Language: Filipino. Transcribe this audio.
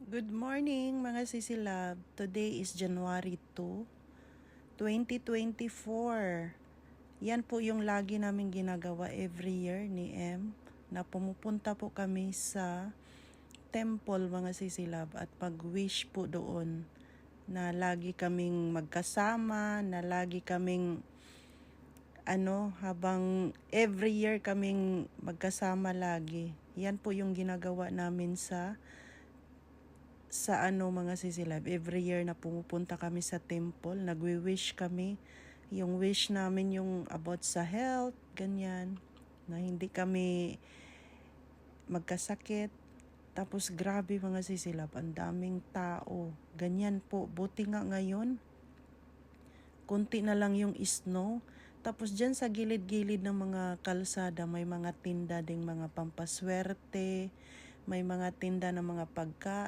Good morning mga sisilab. Today is January 2, 2024. Yan po yung lagi namin ginagawa every year ni M na pumupunta po kami sa temple mga sisilab at mag-wish po doon na lagi kaming magkasama, na lagi kaming habang every year kaming magkasama lagi. Yan po yung ginagawa namin sa mga sisilab. Every year na pumupunta kami sa temple, nagwi-wish kami. Yung wish namin yung about sa health, ganyan. Na hindi kami magkasakit. Tapos grabe mga sisilab, ang daming tao. Ganyan po. Buti nga ngayon, kunti na lang yung snow. Tapos dyan sa gilid-gilid ng mga kalsada, may mga tinda ding mga pampaswerte, may mga tinda ng mga